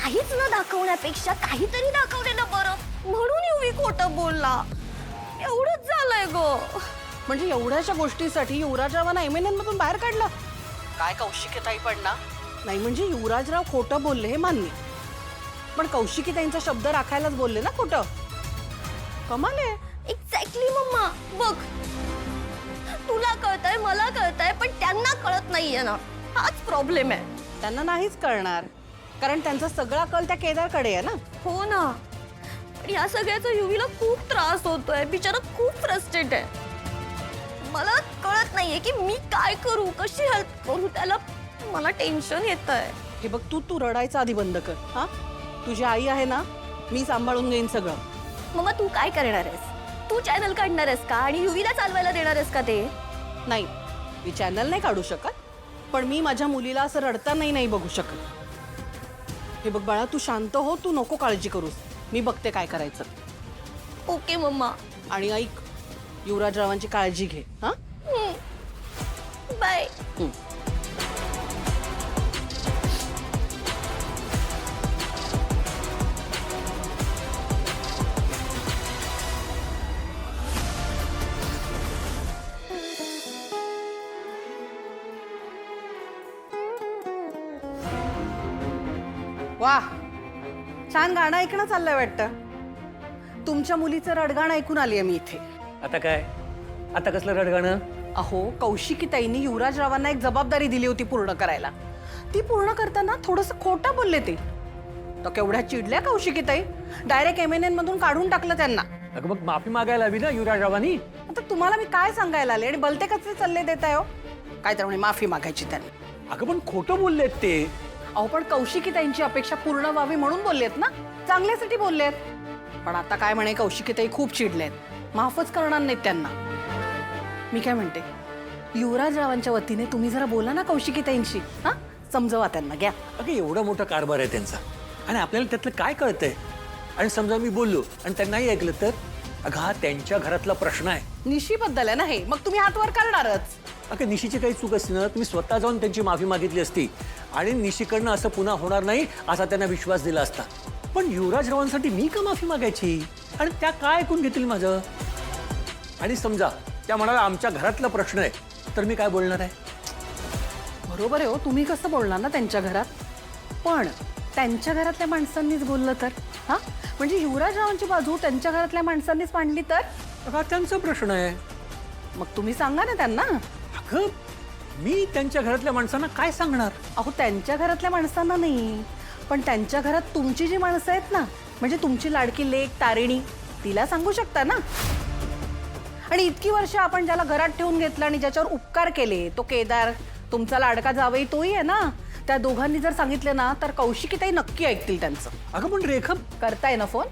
काहीच न दाखवण्यापेक्षा काहीतरी दाखवलेलं बरं, म्हणून युवी खोटं बोलला. एवढंच झालंय ग. म्हणजे एवढ्याशा गोष्टीसाठी युवराजरावांना एमएनएन मधून बाहेर काढलं? काय कौशिकीताई पण ना. नाही म्हणजे युवराजराव खोटं बोलले हे मान्य, पण कौशिकीताईंचा शब्द राखायलाच बोलले ना खोटं. कमाल आहे. Exactly mama. बघ, तुला कळतंय, मला कळतंय, पण त्यांना कळत नाहीये ना. हाच प्रॉब्लेम आहे. त्यांना नाहीच कळणार, कारण त्यांचा सगळा कल त्या केदारकडे आहे ना. हो ना. पण या सगळ्याचा युवीला खूप त्रास होतोय. बिचारा खूप फ्रस्ट्रेट आहे. मला कळत नाहीये की मी काय करू, कशी हेल्प करू त्याला. मला टेन्शन येतंय. हे बघ, तू रडायचं आधी बंद कर. हा, तुझी आई आहे ना, मी सांभाळून घेईन सगळं. मम्मा तू काय करणार आहेस? तू चॅनल काढणार आहेस का आणि युवीला चालवायला देणार आहेस का ते? नाही, मी चॅनल नाही काढू शकत, पण मी माझ्या मुलीला असं रडतानाही नाही बघू शकत. हे बघ बाळा, तू शांत हो, तू नको काळजी करूस. मी बघते काय करायचं. Okay mama. आणि ऐक, युवराजरावांची काळजी घे. हा, बाय. वाह, छान गाणं ऐकणं चाललंय वाटतं. तुमच्या मुलीचं रडगाणं ऐकून आलीये मी इथे. आता काय? आता कसलं रडगाणं? अहो, कौशिकीताईंनी युवराजरावांना एक जबाबदारी दिली होती पूर्ण करायला. ती पूर्ण करताना थोडंसं खोटं बोलले ते. तर केवढ्या चिडल्या कौशिकीताई, डायरेक्ट एमएनएन मधून काढून टाकलं त्यांना. अगं मग माफी मागायला हवी ना युवराजरावांनी. आता तुम्हाला मी काय सांगायला आले आणि बलते कसे सल्ले देताय हो? काय तर म्हणे माफी मागायची त्यांना. अगं पण खोटं बोललेत ते. अहो, पण कौशिकीताईंची अपेक्षा पूर्ण व्हावी म्हणून बोललेत ना, चांगल्यासाठी बोललेत. पण आता काय म्हणे, कौशिकीताई खूप चिडलेत, माफच करणार नाहीत त्यांना. मी काय म्हणते, युवराजरावांच्या वतीने तुम्ही जरा बोला ना कौशिकीताईंशी. हा, समजवा त्यांना. घ्या. अगं एवढा मोठा कारभार आहे त्यांचा, आणि आपल्याला त्यातलं काय कळतंय? आणि समजा मी बोललो आणि त्यांनाही ऐकलं तर? अगं हा त्यांच्या घरातला प्रश्न आहे. निशीबद्दल आहे ना हे, मग तुम्ही हातवर करणारच. अगं निशीची काही चूक असती ना, तुम्ही स्वतः जाऊन त्यांची माफी मागितली असती आणि निशीकडनं असं पुन्हा होणार नाही असा त्यांना विश्वास दिला असता. पण युवराजरावांसाठी मी का माफी मागायची? आणि त्या काय ऐकून घेतील माझं? आणि समजा त्या म्हणाला आमच्या घरातला प्रश्न आहे, तर मी काय बोलणार आहे? बरोबर आहे हो, तुम्ही कसं बोलणार ना त्यांच्या घरात. पण त्यांच्या घरातल्या माणसांनीच बोललं तर? हा, म्हणजे युवराजरावांची बाजू त्यांच्या घरातल्या माणसांनीच मांडली तर? हा त्यांचा प्रश्न आहे. मग तुम्ही सांगा ना त्यांना. अगं मी त्यांच्या घरातल्या माणसांना काय सांगणार? अहो, त्यांच्या घरातल्या माणसांना नाही, पण त्यांच्या घरात तुमची जी माणसं आहेत ना, म्हणजे तुमची लाडकी लेक तारिणी, तिला सांगू शकता ना. आणि इतकी वर्ष आपण ज्याला घरात ठेवून घेतलं आणि ज्याच्यावर उपकार केले, तो केदार, तुमचा लाडका जावई तोही आहे ना. त्या दोघांनी जर सांगितलं ना, तर कौशिकीताई नक्की ऐकतील त्यांचं. अगं पण रेखा, करताय ना फोन?